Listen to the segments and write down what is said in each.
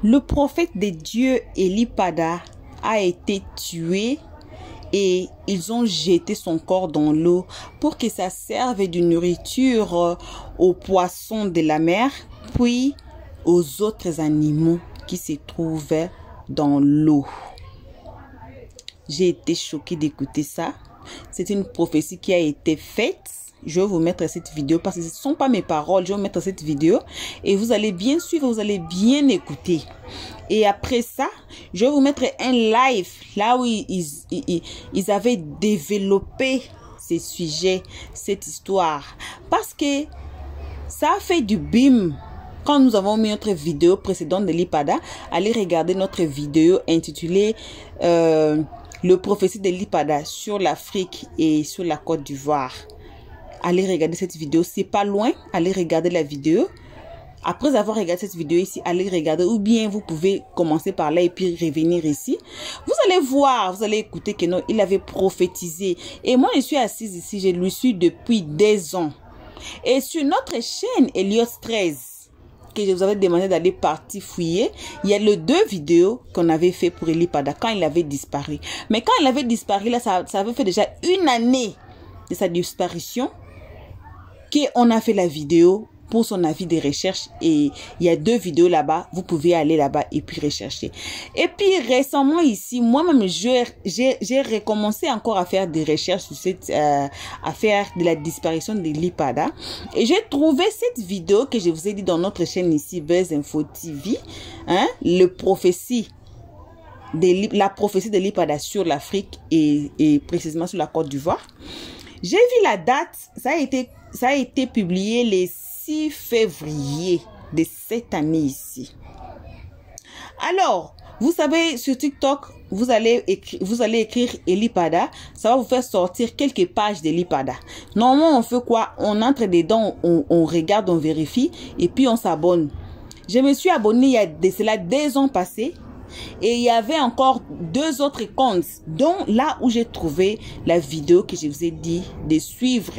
Le prophète de Dieu Eli Pada a été tué et ils ont jeté son corps dans l'eau pour que ça serve de nourriture aux poissons de la mer, puis aux autres animaux qui se trouvent dans l'eau. J'ai été choquée d'écouter ça. C'est une prophétie qui a été faite. Je vais vous mettre cette vidéo parce que ce ne sont pas mes paroles. Je vais vous mettre cette vidéo et vous allez bien suivre, vous allez bien écouter. Et après ça, je vais vous mettre un live là où ils avaient développé ces sujets, cette histoire. Parce que ça a fait du bim. Quand nous avons mis notre vidéo précédente de Eli Pada, allez regarder notre vidéo intitulée Le prophétie de Eli Pada sur l'Afrique et sur la Côte d'Ivoire. Allez regarder cette vidéo, c'est pas loin, allez regarder la vidéo. Après avoir regardé cette vidéo ici, allez regarder, ou bien vous pouvez commencer par là et puis revenir ici. Vous allez voir, vous allez écouter que non, il avait prophétisé. Et moi, je suis assise ici, je le suis depuis des ans. Et sur notre chaîne Elios 13, que je vous avais demandé d'aller partir fouiller, il y a les 2 vidéos qu'on avait fait pour Eli Pada quand il avait disparu. Mais quand il avait disparu, là, ça avait fait déjà 1 année de sa disparition qu'on a fait la vidéo pour son avis de recherche et il y a 2 vidéos là-bas, vous pouvez aller là-bas et puis rechercher. Et puis récemment ici, moi-même, j'ai recommencé encore à faire des recherches sur cette affaire de la disparition de Eli Pada et j'ai trouvé cette vidéo que je vous ai dit dans notre chaîne ici, Buzz Info TV, hein, la prophétie de Eli Pada sur l'Afrique et précisément sur la Côte d'Ivoire. J'ai vu la date, ça a été publié le 6 février de cette année ici. Alors, vous savez, sur TikTok, vous allez écrire Eli Pada, ça va vous faire sortir quelques pages d'Eli Pada. Normalement, on fait quoi? On entre dedans, on regarde, on vérifie et puis on s'abonne. Je me suis abonnée il y a de cela 2 ans passés. Et il y avait encore 2 autres comptes, dont là où j'ai trouvé la vidéo que je vous ai dit de suivre.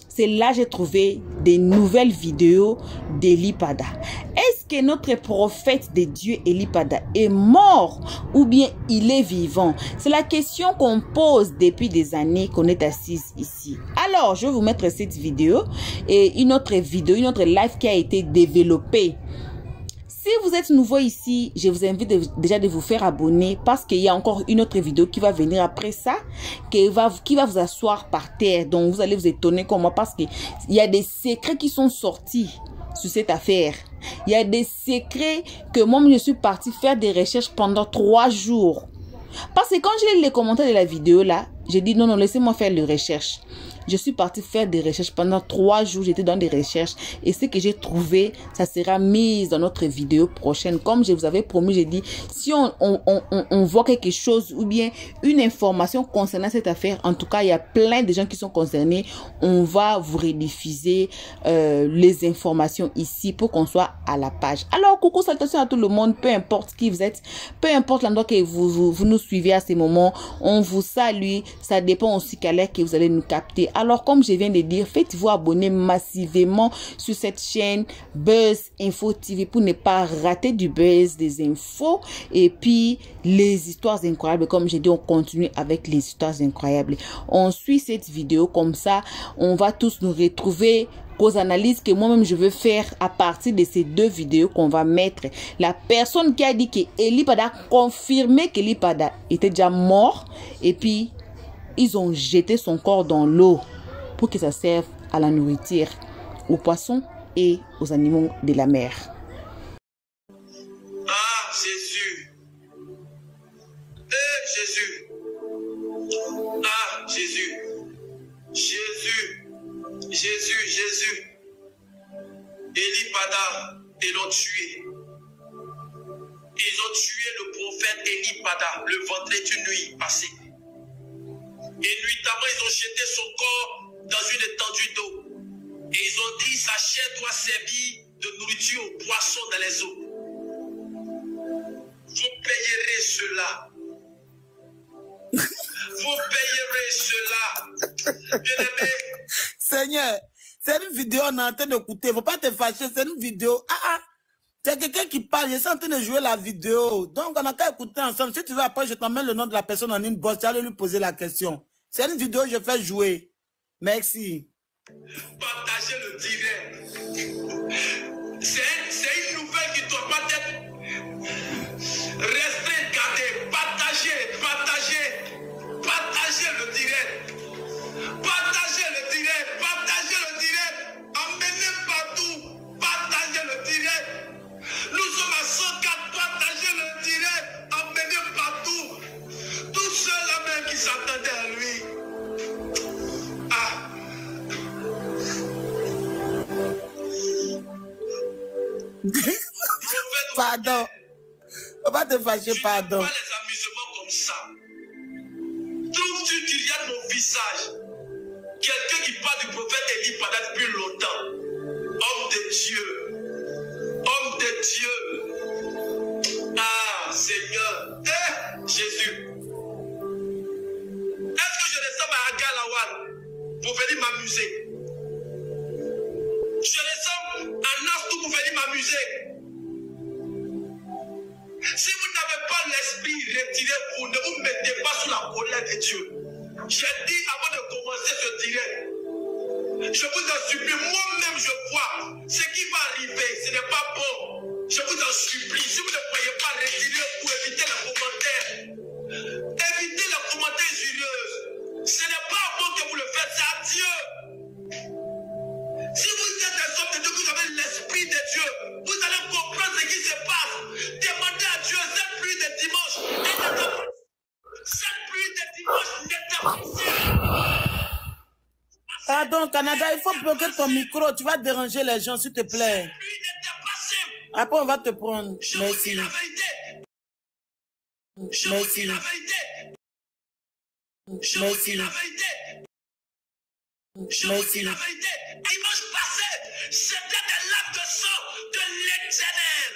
C'est là que j'ai trouvé des nouvelles vidéos d'Eli Pada. Est-ce que notre prophète de Dieu Eli Pada est mort ou bien il est vivant? C'est la question qu'on pose depuis des années qu'on est assise ici. Alors, je vais vous mettre cette vidéo et une autre vidéo, une autre live qui a été développée. Si vous êtes nouveau ici, je vous invite déjà de vous faire abonner parce qu'il y a encore une autre vidéo qui va venir après ça, qui va vous asseoir par terre. Donc, vous allez vous étonner comme moi parce qu'il y a des secrets qui sont sortis sur cette affaire. Il y a des secrets que moi, je suis partie faire des recherches pendant 3 jours. Parce que quand j'ai lu les commentaires de la vidéo là, j'ai dit non, laissez-moi faire les recherches. Je suis partie faire des recherches pendant 3 jours. J'étais dans des recherches. Et ce que j'ai trouvé, ça sera mis dans notre vidéo prochaine. Comme je vous avais promis, j'ai dit, si on voit quelque chose ou bien une information concernant cette affaire, en tout cas, il y a plein de gens qui sont concernés. On va vous rediffuser les informations ici pour qu'on soit à la page. Alors, coucou, salutations à tout le monde. Peu importe qui vous êtes, peu importe l'endroit que vous nous suivez à ce moment, on vous salue. Ça dépend aussi qu'à l'heure que vous allez nous capter. Alors, comme je viens de dire, faites-vous abonner massivement sur cette chaîne Buzz Info TV pour ne pas rater du buzz, des infos et puis les histoires incroyables. Comme j'ai dit, on continue avec les histoires incroyables. On suit cette vidéo comme ça. On va tous nous retrouver aux analyses que moi-même je veux faire à partir de ces 2 vidéos qu'on va mettre. La personne qui a dit que Eli Pada a confirmé qu'Eli Pada était déjà mort et puis ils ont jeté son corps dans l'eau pour que ça serve à la nourriture, aux poissons et aux animaux de la mer. Ah, Jésus. Jésus. Ah, Jésus. Jésus. Jésus. Eli Pada, ils l'ont tué. Ils ont tué le prophète Eli Pada le vendredi nuit passée. Et nuitamment, ils ont jeté son corps dans une étendue d'eau. Et ils ont dit, sa chair doit servir de nourriture aux poissons dans les eaux. Vous payerez cela. Vous payerez cela. Bien-aimé. Seigneur, c'est une vidéo, on est en train d'écouter. Il ne faut pas te fâcher, c'est une vidéo. C'est quelqu'un qui parle, je suis en train de jouer la vidéo. Donc, on n'a qu'à écouter ensemble. Si tu veux, après, je t'emmène le nom de la personne en inbox, tu vas lui poser la question. C'est une vidéo que je fais jouer. Merci. Partagez le direct. C'est une nouvelle qui ne doit pas être restée, gardée. Partagez le direct. Partagez le direct. Partagez le direct. Emmenez partout. Partagez le direct. Nous sommes à 104. Partagez le direct. Emmenez partout. Tous ceux-là même qui s'attendaient à lui. Ah. Pardon. On va te fâcher, pardon. Pas les amusements comme ça. Trouves-tu qu'il y a de mon visage quelqu'un qui parle du prophète Élie pendant depuis longtemps? Homme de Dieu. Homme de Dieu. Ah, Seigneur. Jésus. Est-ce que je ressemble à Agar Lawal pour venir m'amuser? Je ressemble à Nastou pour venir m'amuser. Si vous n'avez pas l'esprit, retirez-vous. Ne vous mettez pas sous la colère de Dieu. J'ai dit avant de commencer ce direct, je vous en supplie, moi-même je vois ce qui va arriver, ce n'est pas bon. Je vous en supplie, si vous ne croyez pas, retirez-vous, évitez les commentaires. Évitez les commentaires injurieux. Ce n'est pas bon que vous le faites, c'est à Dieu. Si vous êtes des hommes de Dieu, vous avez l'esprit de Dieu, vous allez comprendre ce qui se passe. Demandez à Dieu, cette pluie de dimanche, cette pluie de dimanche n'était pas possible. Pardon, Canada, il faut bloquer ton micro. Tu vas déranger les gens, s'il te plaît. Cette pluie n'était pas possible. Après, on va te prendre. Je vous Merci. dis la vérité. Je vous Merci. dis la vérité. Je vous Merci. dis la vérité. Je vous Merci. dis la vérité. Dimanche passé, c'était des lacs de sang de l'Éternel.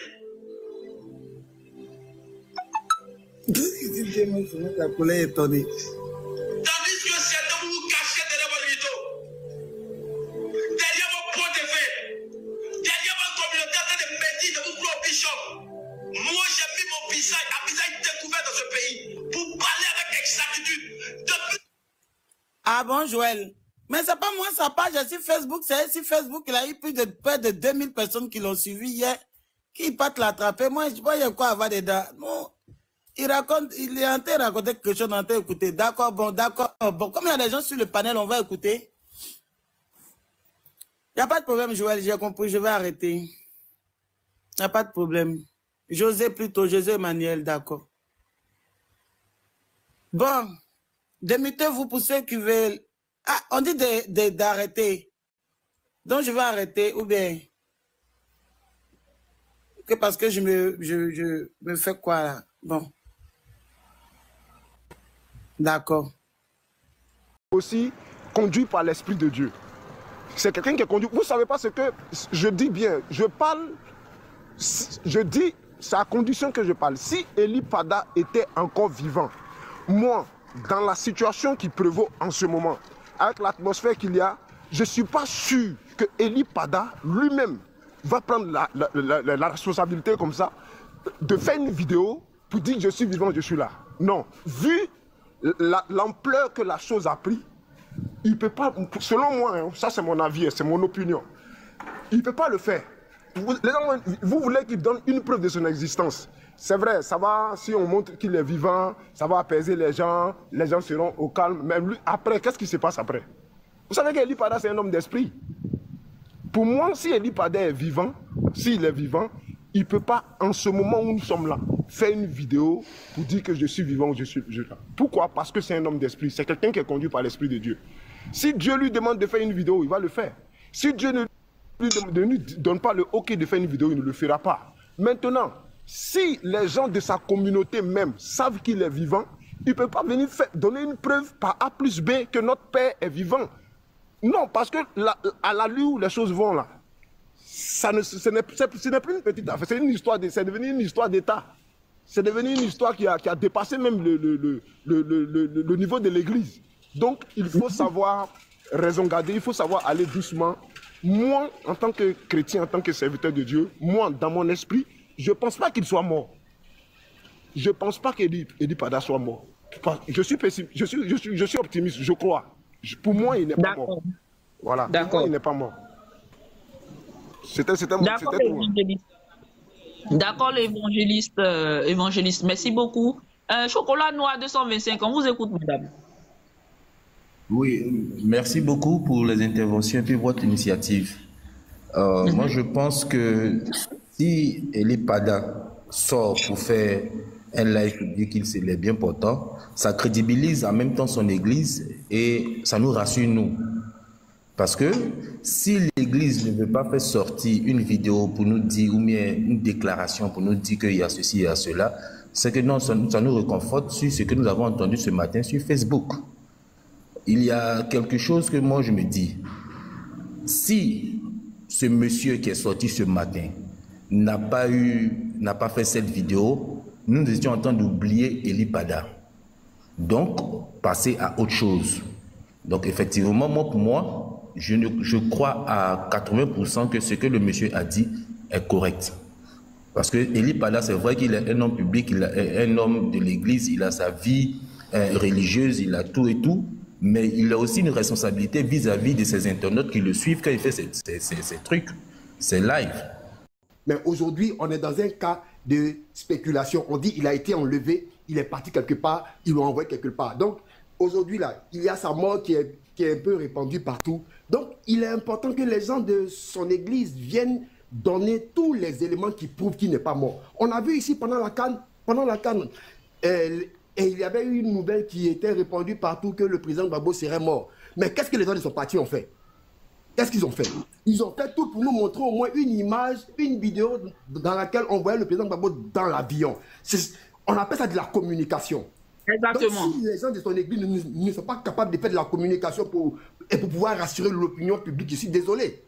La colère est étonnée. Tandis que certains vous vous cachez derrière votre rideau, derrière vos pots de vin, derrière votre communauté en train de méditer, de vous croire au bishop. Moi, j'ai mis mon visage, un visage découvert dans ce pays, pour parler avec exactitude. Depuis... Ah bon, Joël? Mais c'est pas moi, sa page sur Facebook. C'est sur Facebook, il a eu plus de près de 2000 personnes qui l'ont suivi hier, qui partent l'attraper. Moi, je vois, il y a quoi avoir dedans. Non. Il raconte, il est en train de raconter quelque chose, on est en train d'écouter. D'accord, bon, d'accord. Bon, comme il y a des gens sur le panel, on va écouter. Il n'y a pas de problème, Joël, j'ai compris, je vais arrêter. Il n'y a pas de problème. José plutôt, José Emmanuel, d'accord. Bon, démettez-vous pour ceux qui veulent. Ah, on dit d'arrêter. Donc je vais arrêter, ou bien que parce que je me fais quoi là? Bon. D'accord. Aussi conduit par l'Esprit de Dieu. C'est quelqu'un qui est conduit. Vous ne savez pas ce que je dis bien. Je parle, je dis, c'est à condition que je parle. Si Élie Pada était encore vivant, moi, dans la situation qui prévaut en ce moment, avec l'atmosphère qu'il y a, je ne suis pas sûr que Élie Pada lui-même va prendre la responsabilité comme ça, de faire une vidéo pour dire je suis vivant, je suis là. Non. Vu l'ampleur que la chose a pris, il ne peut pas, selon moi, hein, ça c'est mon avis, c'est mon opinion, il ne peut pas le faire. Vous voulez qu'il donne une preuve de son existence. C'est vrai, ça va, si on montre qu'il est vivant, ça va apaiser les gens seront au calme. Même lui, après, qu'est-ce qui se passe après? Vous savez qu'Élie Pada, c'est un homme d'esprit. Pour moi, si Élie Pada est vivant, s'il est vivant, il ne peut pas, en ce moment où nous sommes là, faire une vidéo pour dire que je suis vivant ou je suis là. Pourquoi? Parce que c'est un homme d'esprit. C'est quelqu'un qui est conduit par l'Esprit de Dieu. Si Dieu lui demande de faire une vidéo, il va le faire. Si Dieu ne lui donne pas le OK de faire une vidéo, il ne le fera pas. Maintenant, si les gens de sa communauté même savent qu'il est vivant, il ne peut pas venir donner une preuve par A plus B que notre Père est vivant. Non, parce que à l'allure où les choses vont là, ce n'est plus une petite affaire, c'est devenu une histoire d'État. C'est devenu une histoire qui a dépassé même le niveau de l'Église. Donc, il faut savoir raison garder, il faut savoir aller doucement. moi, en tant que chrétien, en tant que serviteur de Dieu, moi, dans mon esprit, je ne pense pas qu'il soit mort. Je ne pense pas qu'Eli Pada soit mort. Je suis optimiste, je crois. Pour moi, il n'est pas mort. Voilà, pour moi, il n'est pas mort. C'était tout. D'accord, l'évangéliste. Évangéliste. Merci beaucoup. Chocolat Noir 225, on vous écoute, madame. Oui, merci beaucoup pour les interventions et puis votre initiative. Moi, je pense que si Eli Pada sort pour faire un live public, il est bien portant, ça crédibilise en même temps son église et ça nous rassure, nous. Parce que si l'église ne veut pas faire sortir une vidéo pour nous dire, ou bien une déclaration pour nous dire qu'il y a ceci et cela, c'est que non, ça nous réconforte sur ce que nous avons entendu ce matin sur Facebook. Il y a quelque chose que moi je me dis, si ce monsieur qui est sorti ce matin n'a pas fait cette vidéo, nous étions en train d'oublier Eli Pada. Donc, passer à autre chose. Donc, effectivement, pour moi, je crois à 80% que ce que le monsieur a dit est correct. Parce que Eli Pada, c'est vrai qu'il est un homme public, il est un homme de l'église, il a sa vie religieuse, il a tout et tout, mais il a aussi une responsabilité vis-à-vis de ses internautes qui le suivent quand il fait ces trucs, ces lives. Mais aujourd'hui, on est dans un cas de spéculation. On dit il a été enlevé, il est parti quelque part, ils l'ont envoyé quelque part. Donc, aujourd'hui, là, il y a sa mort qui est un peu répandue partout. Donc, il est important que les gens de son église viennent donner tous les éléments qui prouvent qu'il n'est pas mort. On a vu ici pendant la CAN, et il y avait eu une nouvelle qui était répandue partout que le président Gbagbo serait mort. Mais qu'est-ce que les gens de son parti ont fait? Qu'est-ce qu'ils ont fait? Ils ont fait tout pour nous montrer au moins une image, une vidéo dans laquelle on voyait le président Gbagbo dans l'avion. On appelle ça de la communication. Exactement. Donc, si les gens de son église ne sont pas capables de faire de la communication pour pouvoir rassurer l'opinion publique, je suis désolé.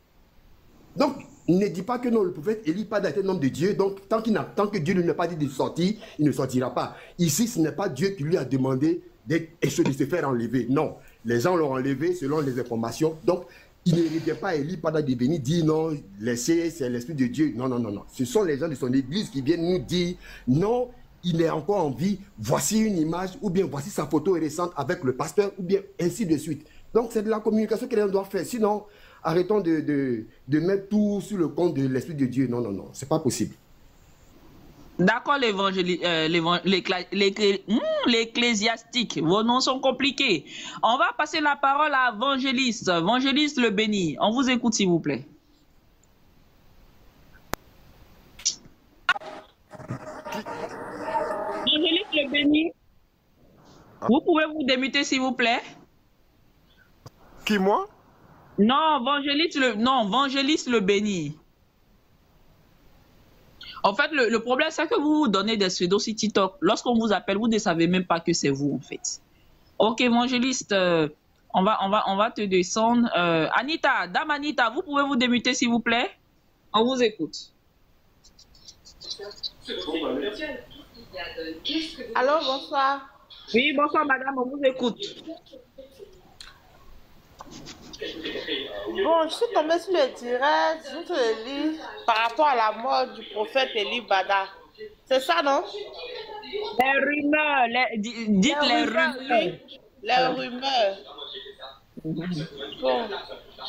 Donc, ne dis pas que non, le prophète Eli Pada est un homme de Dieu, donc tant que Dieu ne lui a pas dit de sortir, il ne sortira pas. Ici, ce n'est pas Dieu qui lui a demandé de se faire enlever. Non, les gens l'ont enlevé selon les informations. Donc, il ne revient pas Eli Pada de venir dire non, laissez, c'est l'Esprit de Dieu. Non, non, non, non. Ce sont les gens de son église qui viennent nous dire non, il est encore en vie, voici une image, ou bien voici sa photo récente avec le pasteur, ou bien ainsi de suite. Donc, c'est de la communication que les gens doivent faire. Sinon, arrêtons de mettre tout sur le compte de l'Esprit de Dieu. Non, non, non, c'est pas possible. D'accord, l'ecclésiastique, vos noms sont compliqués. On va passer la parole à Évangéliste. Évangéliste le béni. On vous écoute, s'il vous plaît. Évangéliste le béni. Vous pouvez vous démuter, s'il vous plaît? Qui, moi? Non, Évangéliste le béni. En fait, le problème, c'est que vous vous donnez des pseudos sur TikTok. Lorsqu'on vous appelle, vous ne savez même pas que c'est vous, en fait. Ok, Évangéliste, on va te descendre. Anita, Dame Anita, vous pouvez vous démuter, s'il vous plaît? On vous écoute. Allô, bonsoir. Oui, bonsoir, madame, on vous écoute. Bon, je suis tombée sur le direct, je te lis par rapport à la mort du prophèt Eli Pada. C'est ça, non? Les rumeurs, dites les rumeurs. Oui, les rumeurs. Bon,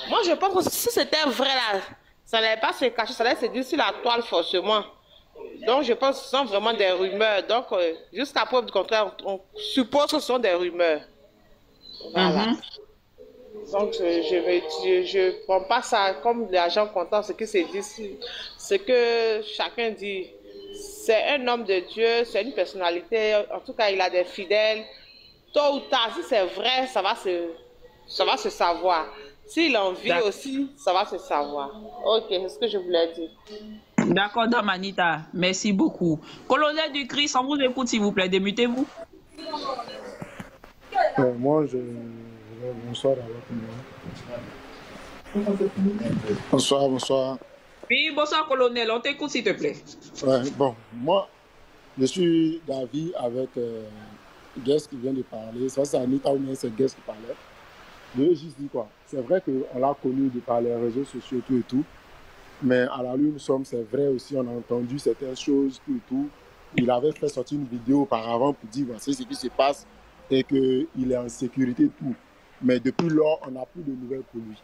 moi je pense que si c'était vrai là, ça n'allait pas se cacher, ça allait se dire sur la toile forcément. Donc je pense que ce sont vraiment des rumeurs. Donc jusqu'à preuve du contraire, on suppose que ce sont des rumeurs. Voilà. Donc je prends pas ça comme les gens contents, ce qui se dit, ce que chacun dit. C'est un homme de Dieu, c'est une personnalité, en tout cas il a des fidèles. Tôt ou tard, si c'est vrai, ça va se savoir. S'il en vit aussi, ça va se savoir. Ok, c'est ce que je voulais dire. D'accord, Dame Anita, merci beaucoup. Colonel du Christ, on vous écoute, s'il vous plaît, démutez-vous. Moi, bonsoir à tout le monde. Bonsoir, bonsoir. Oui, bonsoir, colonel, on t'écoute, s'il te plaît. Ouais, bon, moi, je suis d'avis avec Guest qui vient de parler. Ça, c'est Anita ou bien c'est Guest qui parlait. je veux juste dire quoi. C'est vrai qu'on l'a connu par les réseaux sociaux et tout. Mais à la Lune, nous sommes, c'est vrai aussi, on a entendu certaines choses, tout et tout. Il avait fait sortir une vidéo auparavant pour dire voici ce qui se passe et qu'il est en sécurité et tout. Mais depuis lors, on n'a plus de nouvelles pour lui.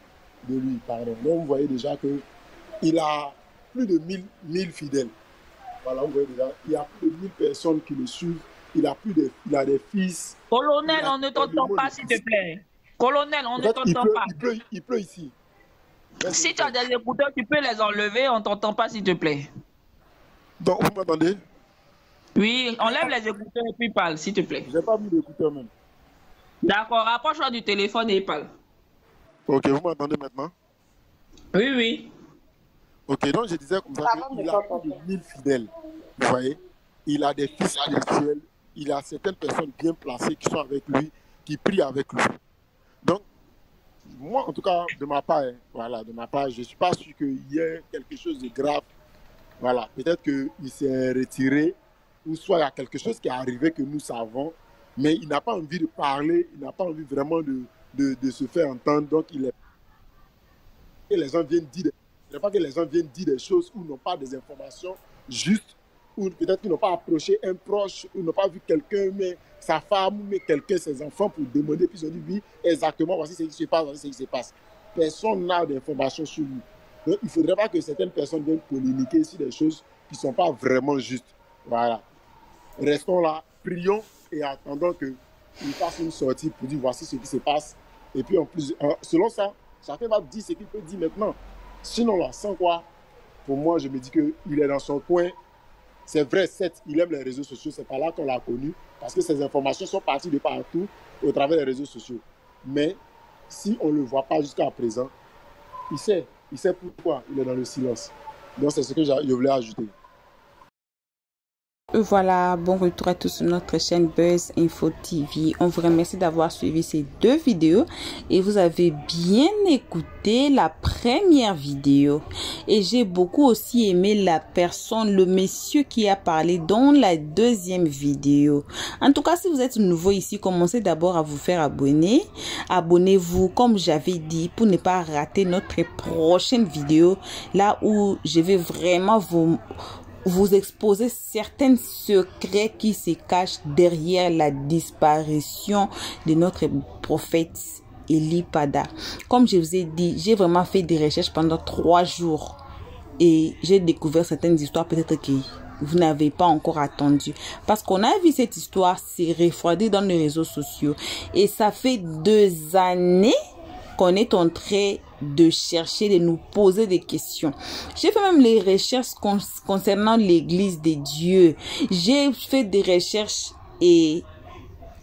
De lui, pardon. Donc vous voyez déjà qu'il a plus de 1000 fidèles. Voilà, vous voyez déjà, il y a plus de 1000 personnes qui le suivent. Il a des fils. Colonel, on ne t'entend pas, s'il te plaît. Colonel, on ne t'entend pas. Il pleut ici. Si tu as des écouteurs, tu peux les enlever, on ne t'entend pas, s'il te plaît. Donc, vous m'entendez? Oui, enlève les écouteurs et puis parle, s'il te plaît. Je n'ai pas mis d'écouteurs même. D'accord, rapproche-toi du téléphone et parle. Ok, vous m'entendez maintenant? Oui, oui. Ok, donc je disais comme ça qu'il a plus de 1000 fidèles. Vous voyez? Il a des fils spirituels. Il a certaines personnes bien placées qui sont avec lui, qui prient avec lui. Donc, moi, en tout cas, de ma part, je ne suis pas sûr qu'il y ait quelque chose de grave. Voilà, peut-être qu'il s'est retiré, ou soit il y a quelque chose qui est arrivé que nous savons, mais il n'a pas envie de parler, il n'a pas envie vraiment de se faire entendre. Donc, que les gens viennent dire, il ne pas que les gens viennent dire des choses ou n'ont pas des informations justes, ou peut-être qu'ils n'ont pas approché un proche, ou n'ont pas vu quelqu'un, mais sa femme, mais quelqu'un, ses enfants, pour demander, puis ils ont dit oui, exactement, voici ce qui se passe, voici ce qui se passe. Personne n'a d'informations sur lui. Donc, il ne faudrait pas que certaines personnes viennent polémiquer sur des choses qui ne sont pas vraiment justes. Voilà. Restons là, prions et attendons qu'il fasse une sortie pour dire voici ce qui se passe. Et puis en plus, selon ça, chacun va dire ce qu'il peut dire maintenant. Sinon là, sans quoi, pour moi, je me dis qu'il est dans son coin. C'est vrai, certes, il aime les réseaux sociaux, c'est pas là qu'on l'a connu, parce que ces informations sont parties de partout au travers des réseaux sociaux. Mais si on ne le voit pas jusqu'à présent, il sait pourquoi il est dans le silence. Donc c'est ce que je voulais ajouter. Voilà, bon retour à tous sur notre chaîne Buzz Info TV. On vous remercie d'avoir suivi ces deux vidéos et vous avez bien écouté la première vidéo. Et j'ai beaucoup aussi aimé la personne, le monsieur qui a parlé dans la deuxième vidéo. En tout cas, si vous êtes nouveau ici, commencez d'abord à vous faire abonner. Abonnez-vous, comme j'avais dit, pour ne pas rater notre prochaine vidéo, là où je vais vraiment vous exposer certains secrets qui se cachent derrière la disparition de notre prophète Eli Pada. Comme je vous ai dit, j'ai vraiment fait des recherches pendant 3 jours et j'ai découvert certaines histoires peut-être que vous n'avez pas encore attendu, parce qu'on a vu cette histoire se refroidir dans les réseaux sociaux et ça fait 2 années qu'on est en train de chercher, de nous poser des questions. J'ai fait même les recherches concernant l'église des dieux. J'ai fait des recherches et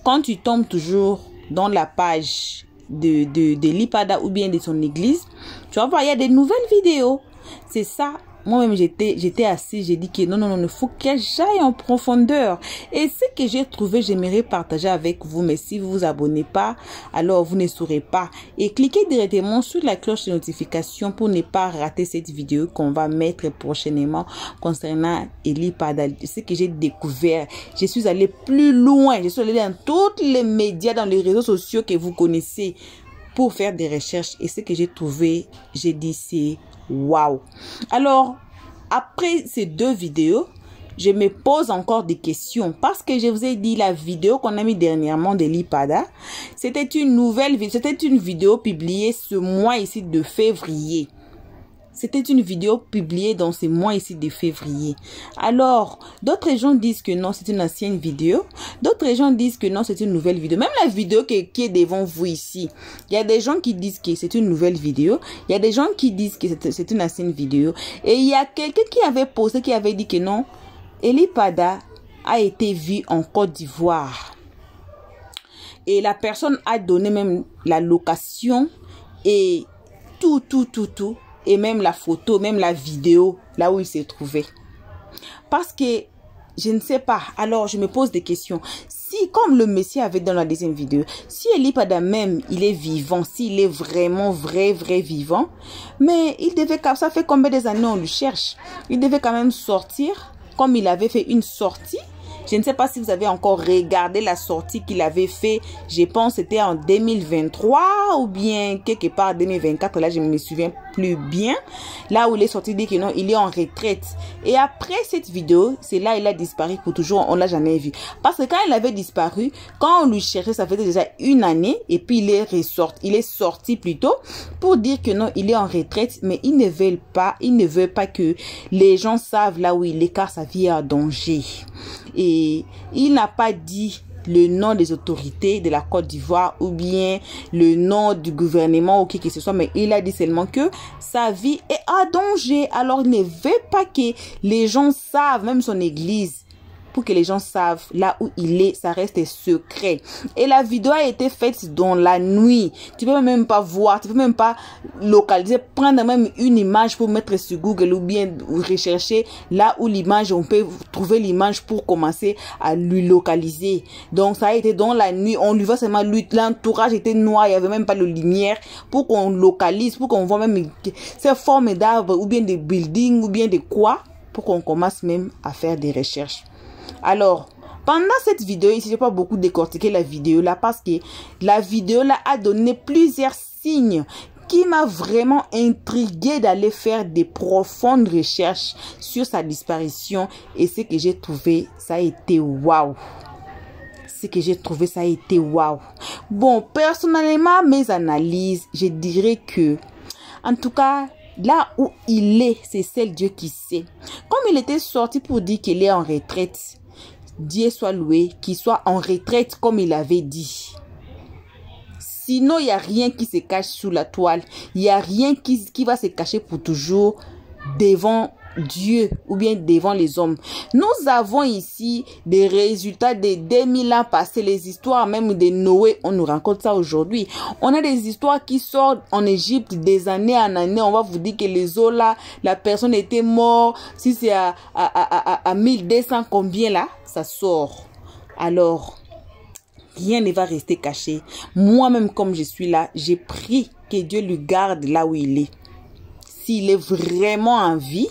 quand tu tombes toujours dans la page de Eli Pada ou bien de son église, tu vas voir, il y a des nouvelles vidéos. C'est ça. Moi-même, j'étais assise, j'ai dit que non, il faut que j'aille en profondeur. Et ce que j'ai trouvé, j'aimerais partager avec vous. Mais si vous vous abonnez pas, alors vous ne saurez pas. Et cliquez directement sur la cloche de notification pour ne pas rater cette vidéo qu'on va mettre prochainement concernant Eli Pada. Ce que j'ai découvert, je suis allée plus loin. Je suis allée dans tous les médias, dans les réseaux sociaux que vous connaissez pour faire des recherches. Et ce que j'ai trouvé, j'ai dit c'est waouh. Alors, après ces 2 vidéos, je me pose encore des questions parce que je vous ai dit la vidéo qu'on a mis dernièrement d'Eli Pada, c'était une nouvelle vidéo, c'était une vidéo publiée ce mois ici de février. C'était une vidéo publiée dans ce mois ici de février. Alors, d'autres gens disent que non, c'est une ancienne vidéo. D'autres gens disent que non, c'est une nouvelle vidéo. Même la vidéo qui est devant vous ici. Il y a des gens qui disent que c'est une nouvelle vidéo. Il y a des gens qui disent que c'est une ancienne vidéo. Et il y a quelqu'un qui avait posté, qui avait dit que non, Eli Pada a été vu en Côte d'Ivoire. Et la personne a donné même la location et tout. Et même la photo, même la vidéo, là où il s'est trouvé. Parce que, je ne sais pas. Alors, je me pose des questions. Si, comme le Messie avait dans la deuxième vidéo, si Eli Pada même, il est vivant, s'il est vraiment vrai vivant, mais il devait, ça fait combien des années on le cherche? Il devait quand même sortir, comme il avait fait une sortie Je ne sais pas si vous avez encore regardé la sortie qu'il avait fait. Je pense que c'était en 2023 ou bien quelque part en 2024. Là, je ne me souviens plus bien. Là où il est sorti, il dit que non, il est en retraite. Et après cette vidéo, c'est là il a disparu pour toujours. On l'a jamais vu. Parce que quand il avait disparu, quand on lui cherchait, ça faisait déjà une année. Et puis il est sorti plutôt pour dire que non, il est en retraite. Mais il ne veut pas que les gens savent là où il est, car sa vie est en danger. Et il n'a pas dit le nom des autorités de la Côte d'Ivoire ou bien le nom du gouvernement ou qui que ce soit, mais il a dit seulement que sa vie est en danger. Alors il ne veut pas que les gens savent, même son église, pour que les gens savent là où il est, ça reste secret. Et la vidéo a été faite dans la nuit. Tu peux même pas voir, tu peux même pas localiser, prendre même une image pour mettre sur Google ou bien rechercher là où l'image, on peut trouver l'image pour commencer à lui localiser. Donc ça a été dans la nuit, on lui voit seulement lui, l'entourage était noir, il y avait même pas de lumière pour qu'on localise, pour qu'on voit même ces formes d'arbres ou bien des buildings ou bien de quoi, pour qu'on commence même à faire des recherches. Alors, pendant cette vidéo ici, je n'ai pas beaucoup décortiqué la vidéo là parce que la vidéo là a donné plusieurs signes qui m'a vraiment intrigué d'aller faire des profondes recherches sur sa disparition. Et ce que j'ai trouvé, ça a été waouh. Ce que j'ai trouvé, ça a été waouh. Bon, personnellement, mes analyses, je dirais que, en tout cas, là où il est, c'est seul Dieu qui sait. Comme il était sorti pour dire qu'il est en retraite, Dieu soit loué, qu'il soit en retraite comme il avait dit. Sinon, il n'y a rien qui se cache sous la toile. Il n'y a rien qui va se cacher pour toujours devant Dieu ou bien devant les hommes. Nous avons ici des résultats des 2000 ans passés, les histoires même de Noé, on nous raconte ça aujourd'hui. On a des histoires qui sortent en Égypte des années en année. On va vous dire que les eaux là, la personne était morte, si c'est à 1200 combien là, ça sort. Alors, rien ne va rester caché. Moi-même comme je suis là, j'ai prié que Dieu lui garde là où il est. S'il est vraiment en vie,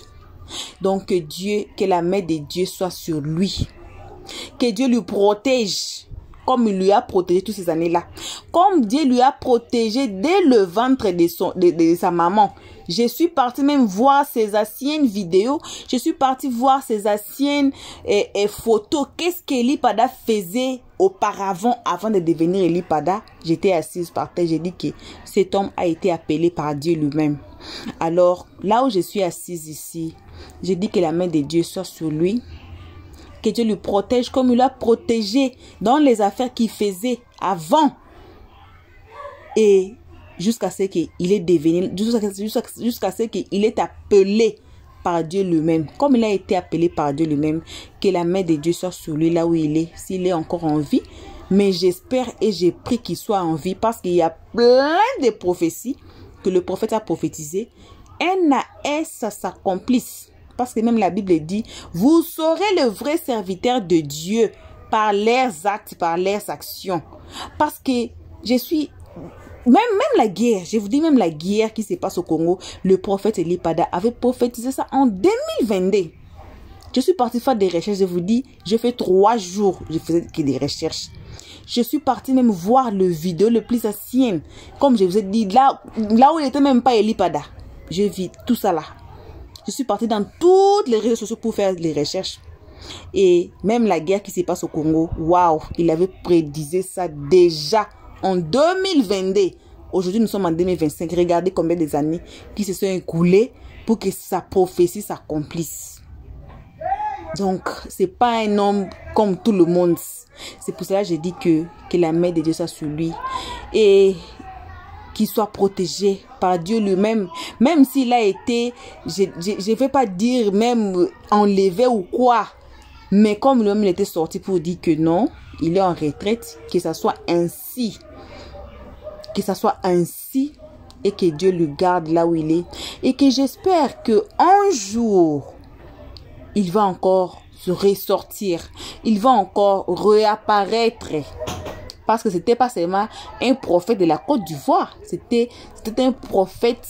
donc que la main de Dieu soit sur lui. Que Dieu lui protège comme il lui a protégé toutes ces années-là. Comme Dieu lui a protégé dès le ventre de sa maman. Je suis partie même voir ses anciennes vidéos. Je suis partie voir ses anciennes photos. Qu'est-ce qu'Eli Pada faisait auparavant, avant de devenir Eli Pada? J'étais assise par terre. J'ai dit que cet homme a été appelé par Dieu lui-même. Alors, là où je suis assise ici, je dis que la main de Dieu soit sur lui. Que Dieu lui protège comme il l'a protégé dans les affaires qu'il faisait avant. Et jusqu'à ce qu'il est devenu, jusqu'à ce qu'il est appelé par Dieu lui-même. Comme il a été appelé par Dieu lui-même, que la main de Dieu soit sur lui là où il est, s'il est encore en vie. Mais j'espère et j'ai pris qu'il soit en vie parce qu'il y a plein de prophéties que le prophète a prophétisées. Un à un, ça s'accomplisse. Parce que même la Bible dit, vous serez le vrai serviteur de Dieu par leurs actes, par leurs actions. Parce que je suis... Même la guerre, je vous dis même la guerre qui se passe au Congo, le prophète Eli Pada avait prophétisé ça en 2022. Je suis partie faire des recherches, je vous dis, je fais 3 jours, je faisais que des recherches. Je suis partie même voir le vidéo le plus ancien. Comme je vous ai dit, là où il n'était même pas Eli Pada. Je vis tout ça là. Je suis partie dans toutes les réseaux sociaux pour faire les recherches. Et même la guerre qui se passe au Congo, waouh, il avait prédisé ça déjà en 2022. Aujourd'hui, nous sommes en 2025. Regardez combien des années qui se sont écoulées pour que sa prophétie s'accomplisse. Donc, c'est pas un homme comme tout le monde. C'est pour cela que j'ai dit que la main de Dieu soit sur lui. Et qu'il soit protégé par Dieu lui-même. Même s'il a été, je ne vais pas dire même enlevé ou quoi. Mais comme l'homme était sorti pour dire que non, il est en retraite, que ça soit ainsi. Que ça soit ainsi et que Dieu le garde là où il est. Et que j'espère qu'un jour, il va encore se ressortir. Il va encore réapparaître. Parce que c'était pas seulement un prophète de la Côte d'Ivoire. C'était un prophète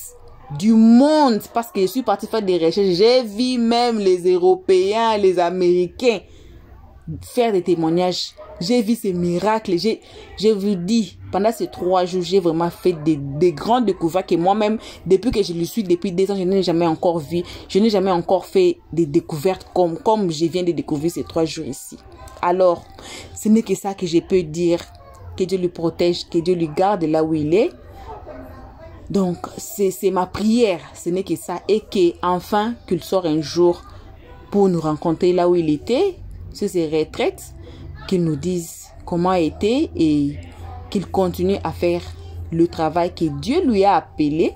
du monde. Parce que je suis partie faire des recherches. J'ai vu même les Européens, les Américains faire des témoignages. J'ai vu ces miracles. Je vous dis, pendant ces 3 jours, j'ai vraiment fait des grandes découvertes que moi-même, depuis que je le suis, depuis 2 ans, je n'ai jamais encore vu. Je n'ai jamais encore fait des découvertes comme je viens de découvrir ces 3 jours ici. Alors, ce n'est que ça que je peux dire. Que Dieu lui protège, que Dieu lui garde là où il est. Donc, c'est ma prière. Ce n'est que ça. Et qu'enfin, qu'il sorte un jour pour nous rencontrer là où il était, sur ses retraites, qu'il nous dise comment il était et qu'il continue à faire le travail que Dieu lui a appelé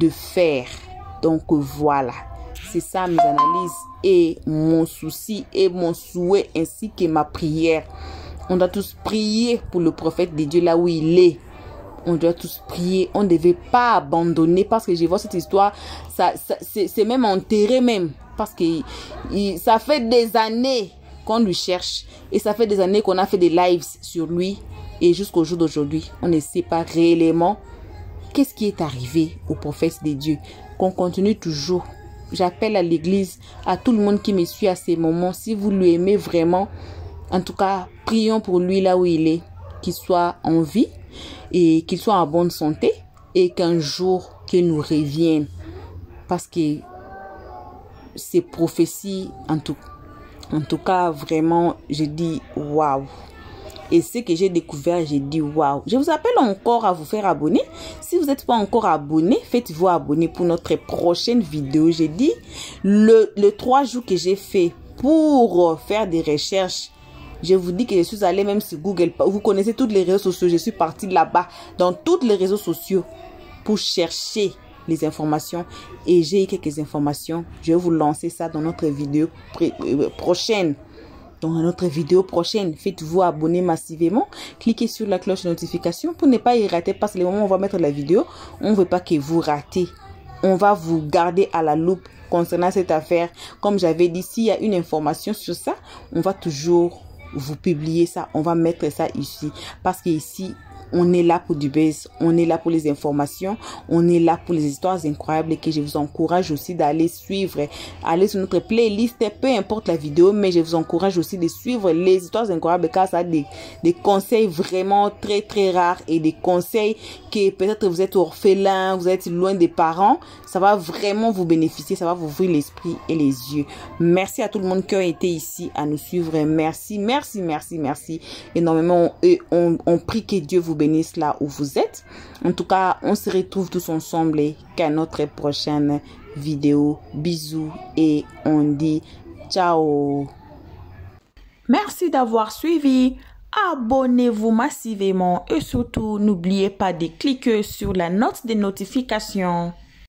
de faire. Donc, voilà. C'est ça mes analyses et mon souci et mon souhait ainsi que ma prière. On doit tous prier pour le prophète de Dieu là où il est. On doit tous prier. On ne devait pas abandonner parce que je vois cette histoire. C'est même enterré même. Parce que ça fait des années qu'on lui cherche. Et ça fait des années qu'on a fait des lives sur lui. Et jusqu'au jour d'aujourd'hui, on ne sait pas réellement qu'est-ce qui est arrivé au prophète de Dieu. Qu'on continue toujours. J'appelle à l'église, à tout le monde qui me suit à ces moments. Si vous lui aimez vraiment, en tout cas, prions pour lui là où il est. Qu'il soit en vie et qu'il soit en bonne santé. Et qu'un jour, qu'il nous revienne. Parce que ces prophéties, en tout cas, vraiment, je dis waouh. Et ce que j'ai découvert, j'ai dit waouh. Je vous appelle encore à vous faire abonner. Si vous n'êtes pas encore abonné, faites-vous abonner pour notre prochaine vidéo. J'ai dit le 3 jours que j'ai fait pour faire des recherches. Je vous dis que je suis allée même sur Google. Vous connaissez tous les réseaux sociaux. Je suis partie là-bas, dans tous les réseaux sociaux, pour chercher les informations. Et j'ai eu quelques informations. Je vais vous lancer ça dans notre vidéo prochaine. Dans notre vidéo prochaine, faites-vous abonner massivement. Cliquez sur la cloche de notification pour ne pas y rater. Parce que le moment où on va mettre la vidéo, on ne veut pas que vous ratez. On va vous garder à la loupe concernant cette affaire. Comme j'avais dit, s'il y a une information sur ça, on va toujours vous publier ça, on va mettre ça ici parce que ici on est là pour du buzz, on est là pour les informations, on est là pour les histoires incroyables et que je vous encourage aussi d'aller suivre, aller sur notre playlist, peu importe la vidéo, mais je vous encourage aussi de suivre les histoires incroyables car ça a des conseils vraiment très très rares et des conseils que peut-être vous êtes orphelin, vous êtes loin des parents, ça va vraiment vous bénéficier, ça va vous ouvrir l'esprit et les yeux. Merci à tout le monde qui a été ici à nous suivre, merci énormément et on prie que Dieu vous bénisse là où vous êtes. En tout cas, on se retrouve tous ensemble et qu'à notre prochaine vidéo. Bisous et on dit ciao. Merci d'avoir suivi. Abonnez-vous massivement et surtout n'oubliez pas de cliquer sur la note de notification.